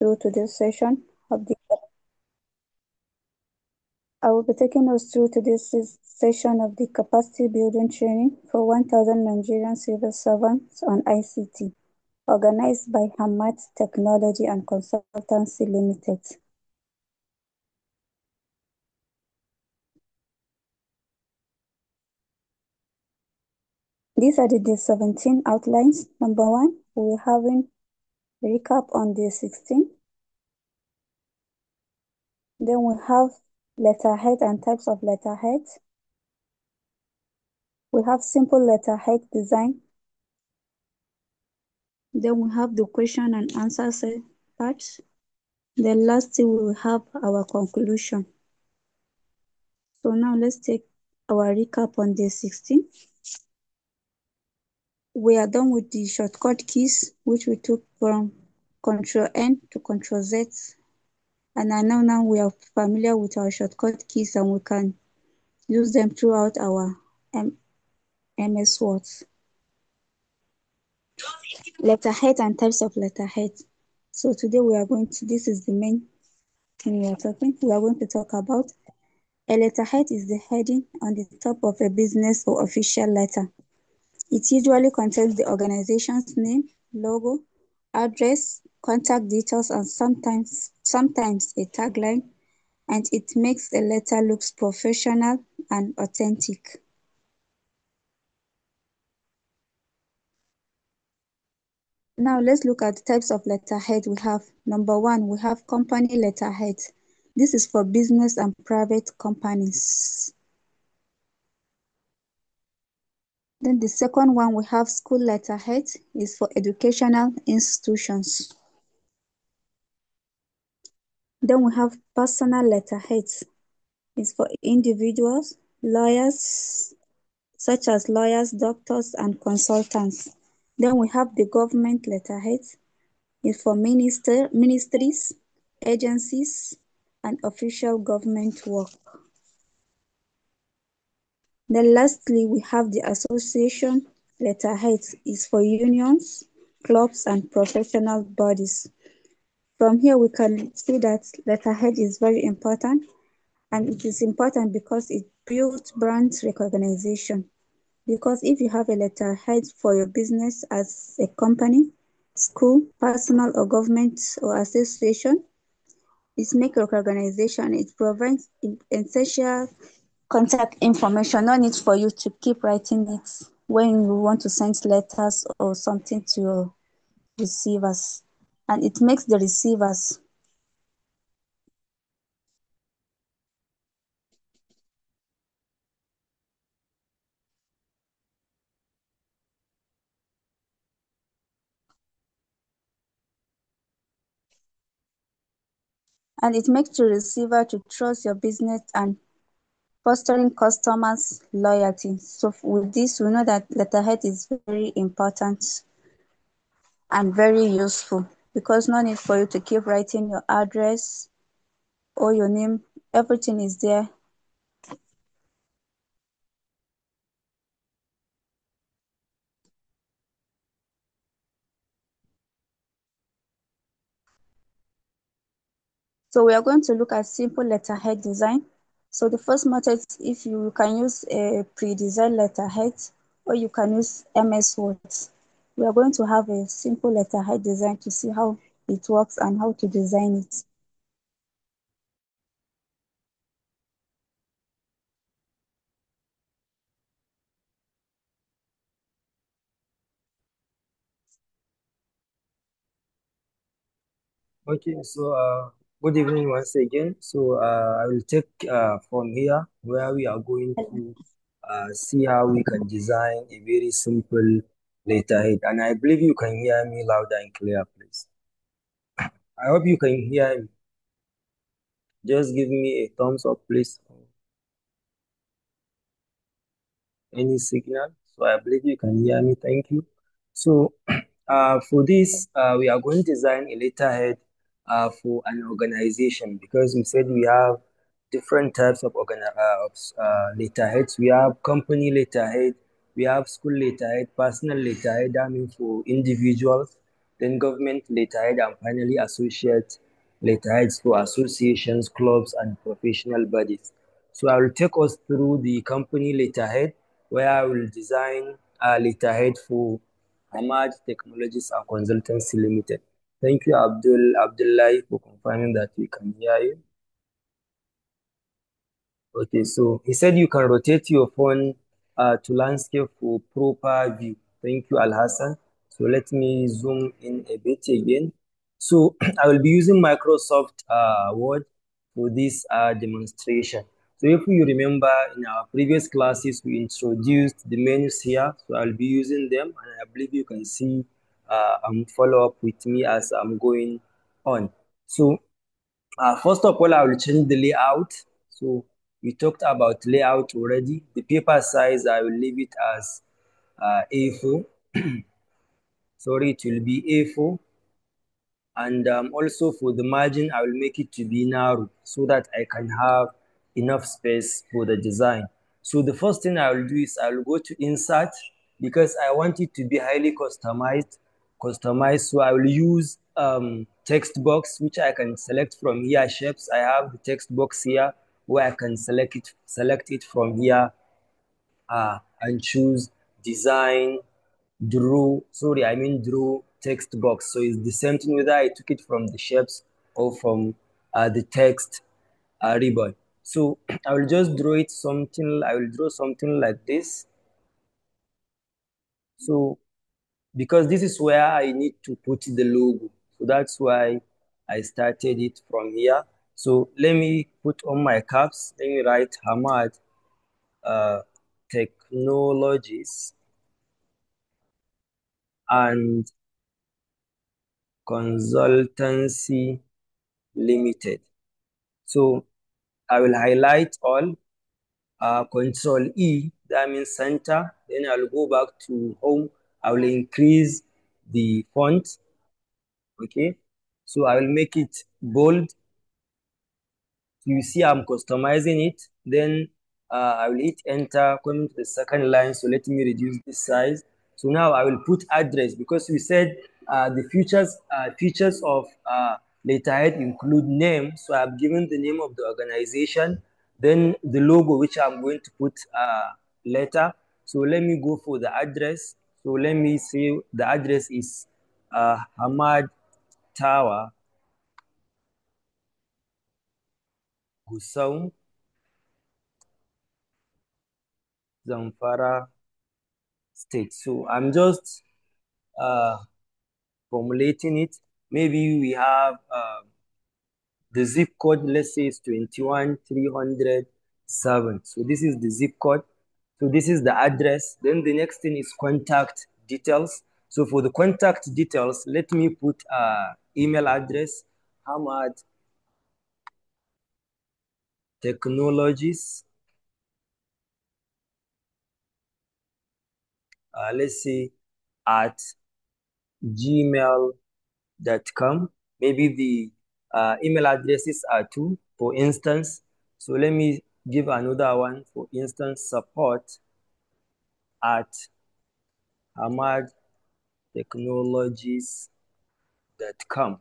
through to this session of the I will be taking us through to this session of the capacity building training for 1,000 Nigerian civil servants on ICT, organized by Hammad Technology and Consultancy Limited. These are the 17 outlines. Number 1, we're having a recap on the 16. Then we have letterhead and types of letterhead. We have simple letterhead design. Then we have the question and answer parts. Then lastly, we will have our conclusion. So now let's take our recap on day 16. We are done with the shortcut keys, which we took from Control N to Control Z. And now we are familiar with our shortcut keys and we can use them throughout our MS Word. Letterhead and types of letterhead. So today this is the main thing we are going to talk about. A letterhead is the heading on the top of a business or official letter. It usually contains the organization's name, logo, address, contact details, and sometimes a tagline, and it makes a letter look professional and authentic. Now let's look at the types of letterhead we have. Number 1, we have company letterhead. This is for business and private companies. Then the second one, we have school letterhead, is for educational institutions. Then we have personal letterheads, is for individuals, lawyers, such as lawyers, doctors, and consultants. Then we have the government letterhead, is for ministries, agencies, and official government work. Then lastly, we have the association letterhead, is for unions, clubs, and professional bodies. From here, we can see that letterhead is very important, and it is important because it builds brand recognition. Because if you have a letterhead for your business as a company, school, personal or government or association, it makes recognition. It provides essential contact information. No need for you to keep writing it when you want to send letters or something to your receivers. And it makes the receivers and it makes the receiver to trust your business and fostering customers' loyalty. So with this, we know that letterhead is very important and very useful because no need for you to keep writing your address or your name. Everything is there. So we are going to look at simple letterhead design. So the first method, if you can use a pre-designed letterhead or you can use MS Word. We are going to have a simple letterhead design to see how it works and how to design it. Okay, so good evening once again. So I will take from here where we are going to see how we can design a very simple letterhead. And I believe you can hear me loud and clear, please. I hope you can hear me. Just give me a thumbs up, please. Any signal. So I believe you can hear me. Thank you. So for this, we are going to design a letterhead for an organization because we said we have different types of letterheads. We have company letterhead, we have school letterhead, personal letterhead, that means for individuals. then government letterhead, and finally associate letterheads for associations, clubs, and professional bodies. So I will take us through the company letterhead, where I will design a letterhead for Hammad Technologies and Consultancy Limited. Thank you, Abdullahi, for confirming that we can hear you. Okay, so he said you can rotate your phone to landscape for proper view. Thank you, Al Hassan. So let me zoom in a bit again. So I will be using Microsoft Word for this demonstration. So if you remember in our previous classes, we introduced the menus here. So I'll be using them, and I believe you can see and follow up with me as I'm going on. So first of all, I will change the layout. So we talked about layout already. The paper size, I will leave it as A4. Sorry, it will be A4. And also for the margin, I will make it to be narrow so that I can have enough space for the design. So the first thing I will do is I will go to insert because I want it to be highly customized. So I will use text box, which I can select from here. Shapes, I have the text box here where I can select it from here and choose design draw text box. So it's the same thing whether I took it from the shapes or from the text ribbon. So I will just draw it something, I will draw something like this. So because this is where I need to put the logo. So that's why I started it from here. So let me put on my caps. Let me write Hammad uh, Technologies and Consultancy Limited. So I will highlight all, Control E, that means center. Then I'll go back to home. I will increase the font. Okay. So I will make it bold. You see I'm customizing it. Then I will hit enter, coming to the second line. So let me reduce the size. So now I will put address because we said the features of letterhead include name. So I've given the name of the organization, then the logo, which I'm going to put later. So let me go for the address. So let me say the address is Hamad Tower, Gusau, Zamfara State. So I'm just uh, formulating it. Maybe we have the zip code, let's say it's 21307. So this is the zip code. So this is the address. Then the next thing is contact details. So for the contact details, let me put email address, Hamad Technologies, let's say at gmail.com. Maybe the email addresses are two, for instance. So let me give another one, for instance, support at hamadtechnologies.com.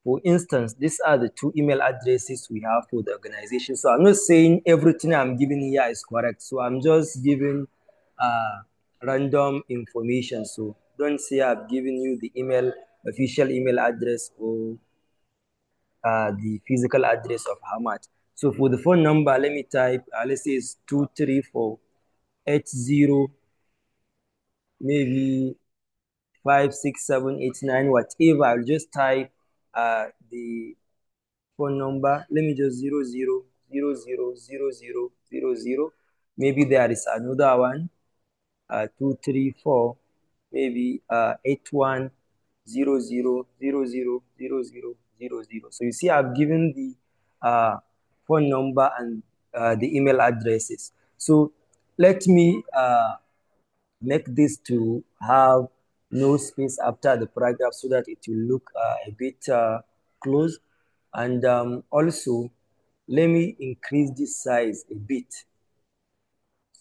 For instance, these are the two email addresses we have for the organization. So I'm not saying everything I'm giving here is correct. So I'm just giving random information. So don't say I've given you the official email address or the physical address of Hamad. So for the phone number, let me type, let's say it's 23480, maybe 56789, whatever. I'll just type the phone number. Let me just 00000000. Maybe there is another one, 234, maybe 8100000000. So you see, I've given the phone number and the email addresses. So let me make this to have no space after the paragraph so that it will look a bit close. And also, let me increase this size a bit.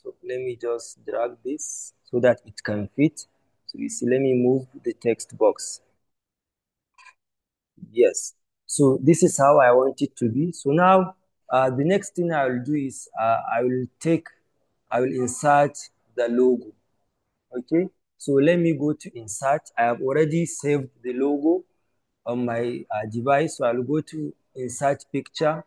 So let me just drag this so that it can fit. So you see, let me move the text box. Yes. So this is how I want it to be. So now the next thing I will do is I will insert the logo. Okay. So let me go to insert. I have already saved the logo on my device. So I'll go to insert picture.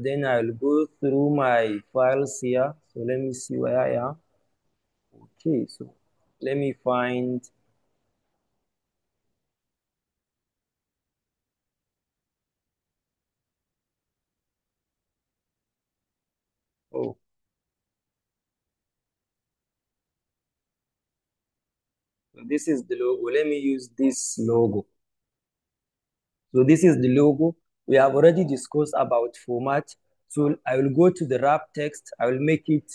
Then I'll go through my files here. So let me see where I am. Okay. So let me find. Oh, so this is the logo. Let me use this logo. So this is the logo. We have already discussed about format. So I will go to the wrap text. I will make it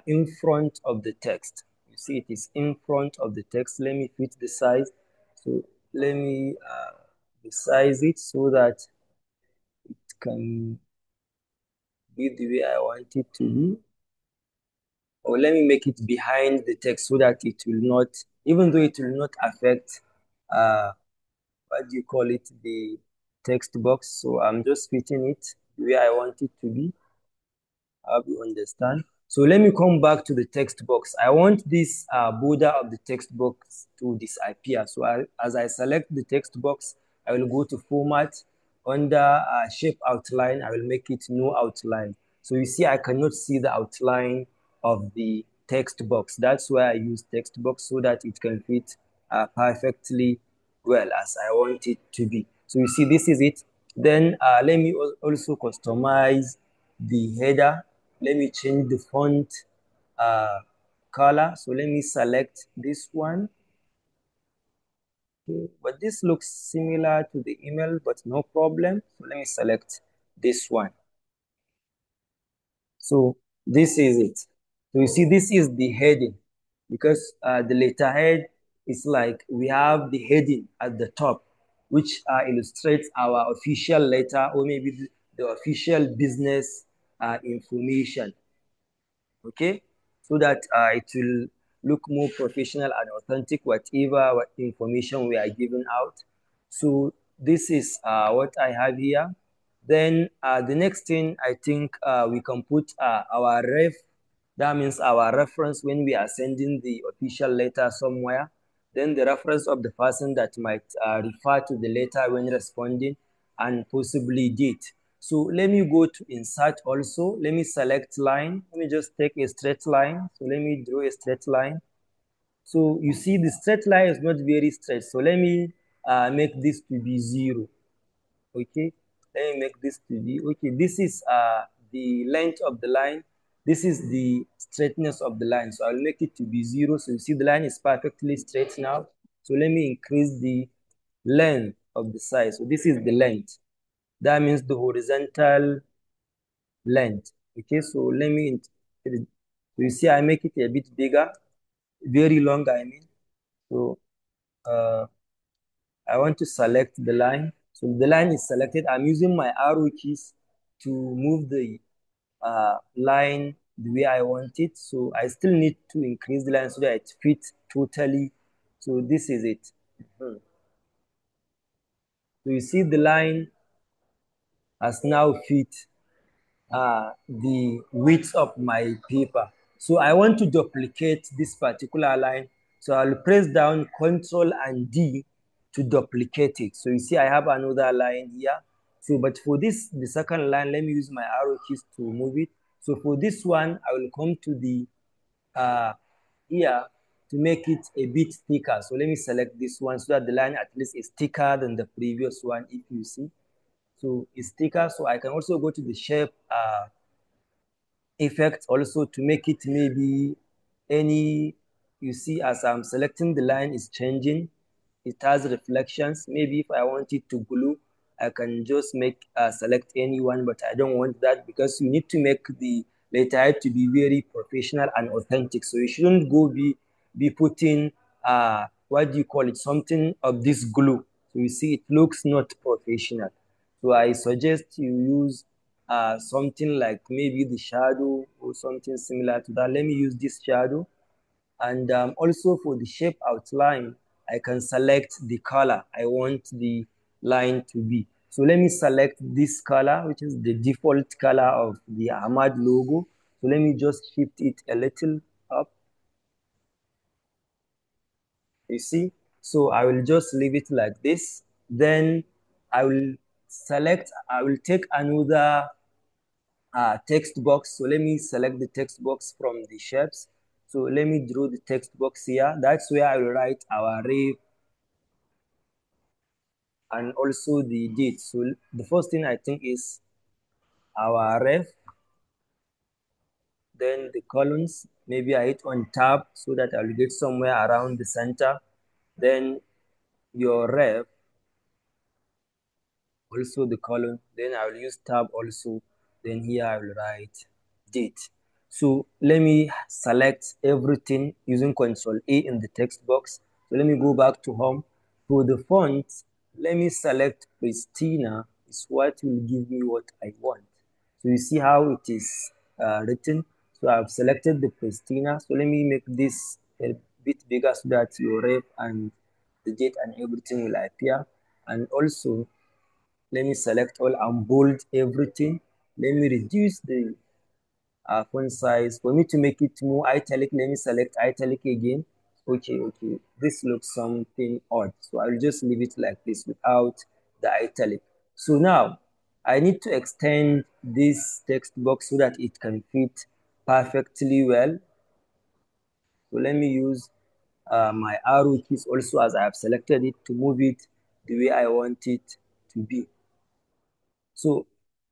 in front of the text. You see it is in front of the text. Let me fit the size. So let me resize it so that it can be the way I want it to be. Or let me make it behind the text so that it will not, even though it will not affect what do you call it, the text box. So I'm just fitting it where I want it to be. I hope you understand. So let me come back to the text box. I want this border of the text box to disappear. So as I select the text box, I will go to format. Under shape outline, I will make it no outline. So you see, I cannot see the outline of the text box. That's why I use text box so that it can fit perfectly well as I want it to be. So you see, this is it. Then let me also customize the header. Let me change the font uh, color. So let me select this one. Okay. But this looks similar to the email, but no problem. So let me select this one. So this is it. So you see, this is the heading because the letterhead is like we have the heading at the top, which illustrates our official letter or maybe the official business information. Okay, so that it will look more professional and authentic, whatever what information we are giving out. So this is what I have here. Then the next thing I think we can put our ref, that means our reference when we are sending the official letter somewhere. Then the reference of the person that might refer to the letter when responding, and possibly date. So let me go to insert also. Let me select line. Let me just take a straight line. So let me draw a straight line. So you see the straight line is not very straight. So let me make this to be 0. Okay. Let me make this to be, okay. This is the length of the line. This is the straightness of the line. So I'll make it to be 0. So you see the line is perfectly straight now. So let me increase the length of the side. So this is the length. That means the horizontal length. Okay, so let me, you see I make it a bit bigger, very long I mean. So uh, I want to select the line. So the line is selected. I'm using my arrow keys to move the line the way I want it. So I still need to increase the line so that it fits totally. So this is it. So you see the line has now fit the width of my paper. So I want to duplicate this particular line. So I'll press down Ctrl and D to duplicate it. So you see I have another line here. So but for this, the second line, let me use my arrow keys to move it. So for this one, I will come to the here to make it a bit thicker. So let me select this one so that the line at least is thicker than the previous one, if you see. So it's thicker. So I can also go to the shape effect also to make it maybe any, you see as I'm selecting the line is changing, it has reflections. Maybe if I want it to glue, I can just make select anyone, but I don't want that because you need to make the letterhead to be very professional and authentic. So you shouldn't go be putting what do you call it, something of this glue. So you see it looks not professional. So I suggest you use something like maybe the shadow or something similar to that. Let me use this shadow. And also for the shape outline, I can select the color I want the line to be. So let me select this color, which is the default color of the Hammad logo. So let me just shift it a little up. You see? So I will just leave it like this. Then I will I will take another text box. So let me select the text box from the shapes. So let me draw the text box here. That's where I will write our ref and also the date. So the first thing I think is our ref, then the columns. Maybe I hit on tab so that I'll get somewhere around the center. Then your ref, also the column. Then I will use tab also. Then here I will write date. So let me select everything using Control A in the text box. So let me go back to home. For the font, let me select Pristina. It's what will give me what I want. So you see how it is written. So I've selected the Pristina. So let me make this a bit bigger so that your ref and the date and everything will appear. And also, let me select all and bold everything. Let me reduce the font size. For me to make it more italic, let me select italic again. Okay. This looks something odd. So I'll just leave it like this without the italic. So now I need to extend this text box so that it can fit perfectly well. So let me use my arrow keys also as I have selected it to move it the way I want it to be. So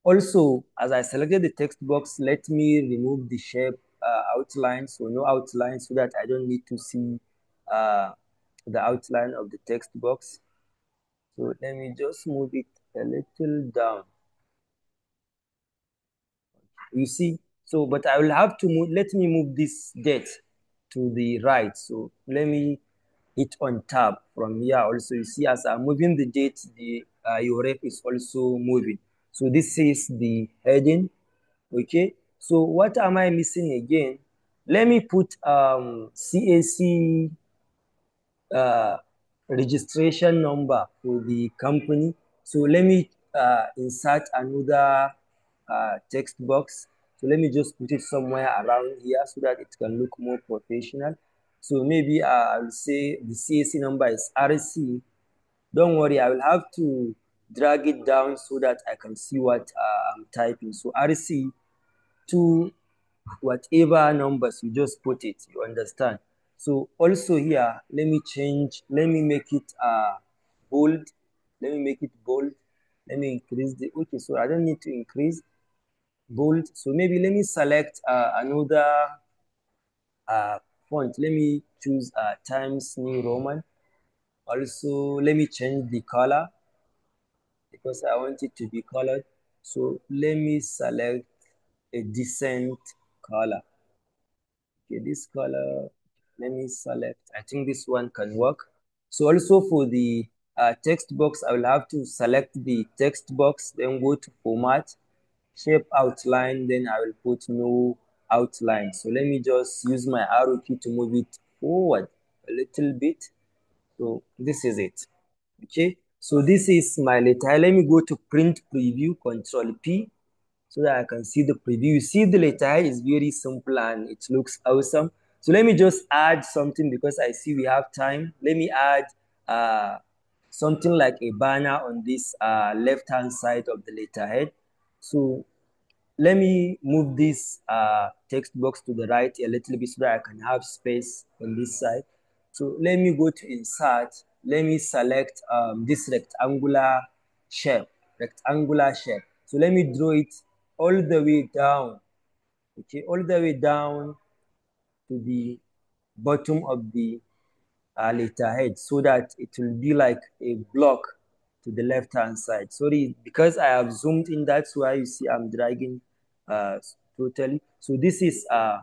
also, as I selected the text box, let me remove the shape outline. So no outline so that I don't need to see uh, the outline of the text box. So let me just move it a little down. You see, so but I will have to move, let me move this date to the right. So let me hit on tab from here also. You see, as I'm moving the date, the your ref is also moving. So this is the heading. Okay, so what am I missing again? Let me put CAC uh, registration number for the company. So let me insert another text box. So let me just put it somewhere around here so that it can look more professional. So maybe I'll say the CAC number is RC. Don't worry, I will have to drag it down so that I can see what I'm typing. So RC to whatever numbers you just put it, you understand. So also here, let me make it bold. Let me make it bold. Let me increase the, okay, so I don't need to increase bold. So maybe let me select another uh, font. Let me choose Times New Roman. Also, let me change the color because I want it to be colored. So let me select a decent color. Okay, this color, let me select, I think this one can work. So also for the text box, I will have to select the text box, then go to format, shape outline, then I will put no outline. So let me just use my arrow key to move it forward a little bit. So this is it. Okay, so this is my letter. Let me go to print preview, Control P, so that I can see the preview. You see the letter is very simple and it looks awesome. So let me just add something because I see we have time. Let me add something like a banner on this left-hand side of the letterhead. So let me move this text box to the right a little bit so that I can have space on this side. So let me go to insert. Let me select this rectangular shape. So let me draw it all the way down, okay, all the way down to the bottom of the letterhead so that it will be like a block to the left hand side. Sorry, because I have zoomed in, that's why you see I'm dragging totally. So this is okay.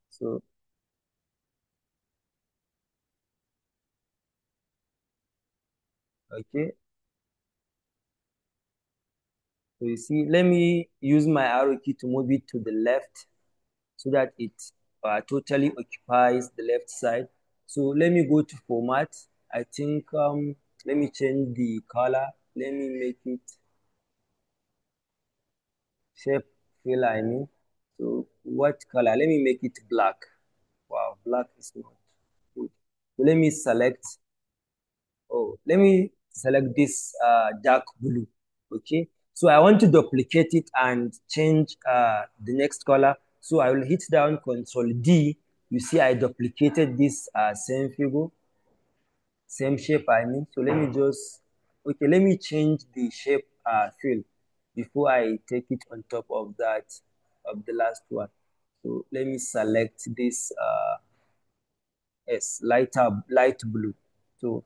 So okay, so you see, let me use my arrow key to move it to the left so that it totally occupies the left side. So let me go to format. I think let me change the color. Let me make it shape fill, I mean. So what color? Let me make it black. Wow, black is not good. So let me select, oh, let me select this dark blue. Okay. So I want to duplicate it and change the next color. So I will hit down Control D. You see I duplicated this same figure, same shape, I mean. So let me just, okay, let me change the shape fill before I take it on top of that, of the last one. So let me select this yes, light blue. So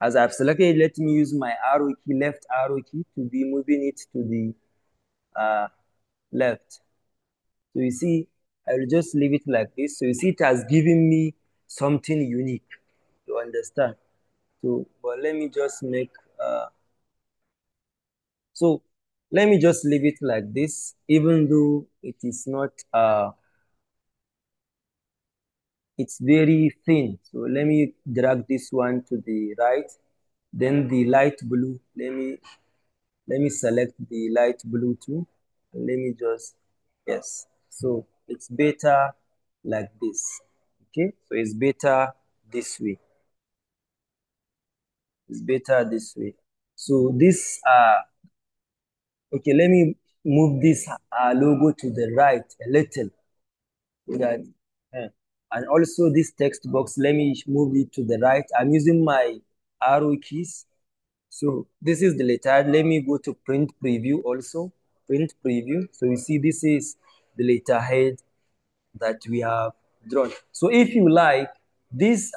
as I've selected, let me use my arrow key, left arrow key, to be moving it to the left. So you see, I will just leave it like this. So you see, it has given me something unique. You understand? So, but let me just make, so let me just leave it like this, even though it is not, it's very thin. So let me drag this one to the right. Then the light blue, let me select the light blue too. And let me just, yes. So it's better like this. Okay, so it's better this way. It's better this way. So this, okay, let me move this logo to the right a little so that, uh, and also this text box, let me move it to the right. I'm using my arrow keys. So this is the letter. Let me go to print preview also. Print preview. So you see this is the letterhead that we have drawn. So if you like, this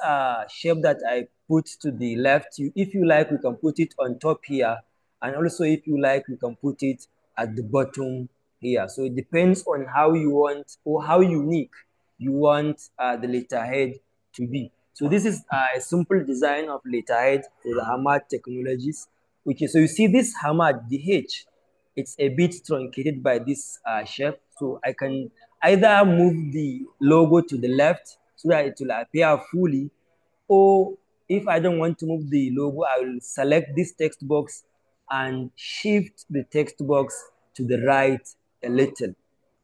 shape that I put to the left, if you like, we can put it on top here. And also if you like, we can put it at the bottom here. So it depends on how you want or how unique you want the letterhead to be. So this is a simple design of letterhead for the Hammad technologies. Okay, so you see this Hammad, the H, it's a bit truncated by this shape. So I can either move the logo to the left so that it will appear fully, or if I don't want to move the logo, I will select this text box and shift the text box to the right a little.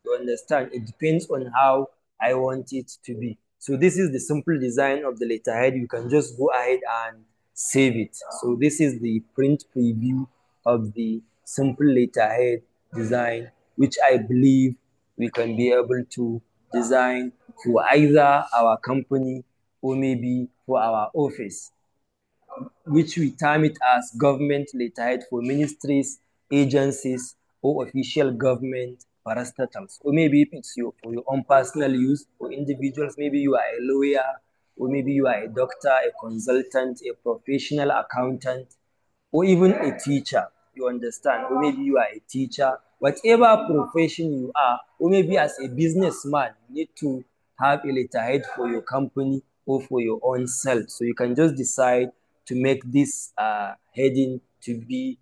You understand? It depends on how I want it to be. So this is the simple design of the letterhead. You can just go ahead and save it. So this is the print preview of the simple letterhead design, which I believe we can be able to design for either our company or maybe for our office, which we term it as government letterhead for ministries, agencies, or official government parastatals. Or maybe if it's for your own personal use, for individuals, maybe you are a lawyer, or maybe you are a doctor, a consultant, a professional accountant, or even a teacher, you understand, or maybe you are a teacher, whatever profession you are, or maybe as a businessman, you need to have a letterhead for your company or for your own self. So you can just decide to make this heading to be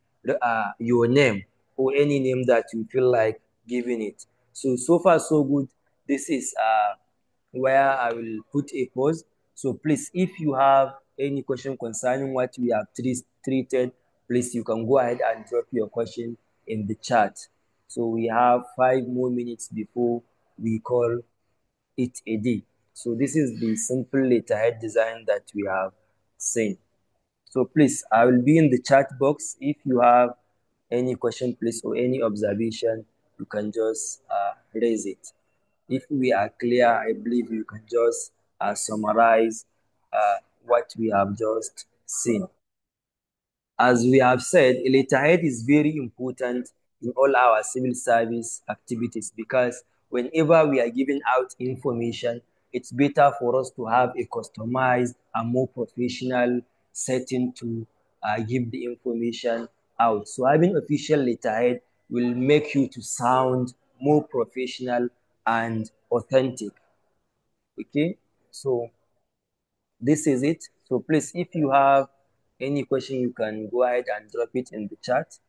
your name or any name that you feel like giving it. So, so far so good. This is where I will put a pause. So please, if you have any question concerning what we have treated, please you can go ahead and drop your question in the chat. So we have 5 more minutes before we call it a day. So this is the simple letterhead design that we have seen. So please, I will be in the chat box. If you have any question, please, or any observation, you can just raise it. If we are clear, I believe you can just summarize what we have just seen. As we have said, a letterhead is very important in all our civil service activities because whenever we are giving out information, it's better for us to have a customized and more professional setting to give the information out. So having official letterhead will make you to sound more professional and authentic. Okay, so this is it. So please, if you have any question, you can go ahead and drop it in the chat.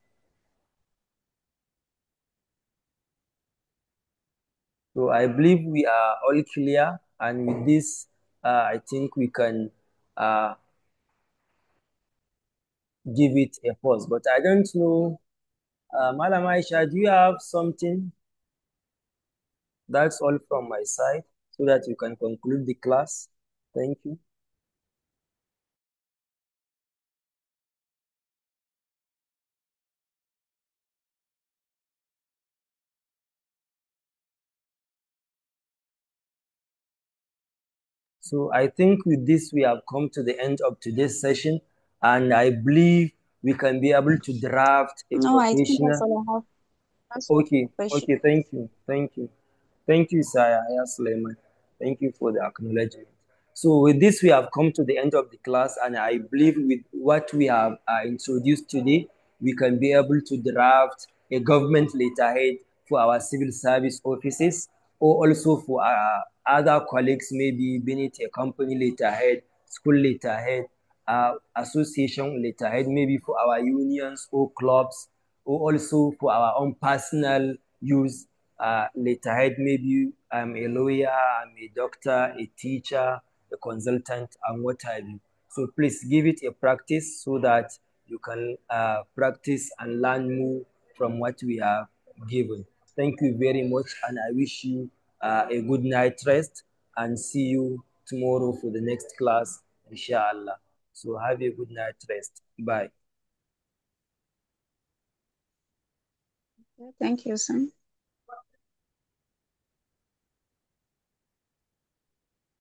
So I believe we are all clear, and with this, I think we can uh, give it a pause. But I don't know, Madam Aisha, do you have something? That's all from my side so that you can conclude the class. Thank you. So I think with this, we have come to the end of today's session, and I believe we can be able to draft a No, I think that's professional. all I have. That's all Okay, question. okay, thank you, thank you. Thank you, Saya Suleiman. Thank you for the acknowledgement. So with this, we have come to the end of the class, and I believe with what we have introduced today, we can be able to draft a government letterhead for our civil service offices, or also for other colleagues, maybe beneath a company letterhead, school letterhead, association letterhead, maybe for our unions or clubs, or also for our own personal use. Letterhead, maybe I'm a lawyer, I'm a doctor, a teacher, a consultant, and what have you. So please give it a practice so that you can practice and learn more from what we have given. Thank you very much, and I wish you a good night rest, and see you tomorrow for the next class, inshallah. So have a good night rest. Bye. Thank you, sir.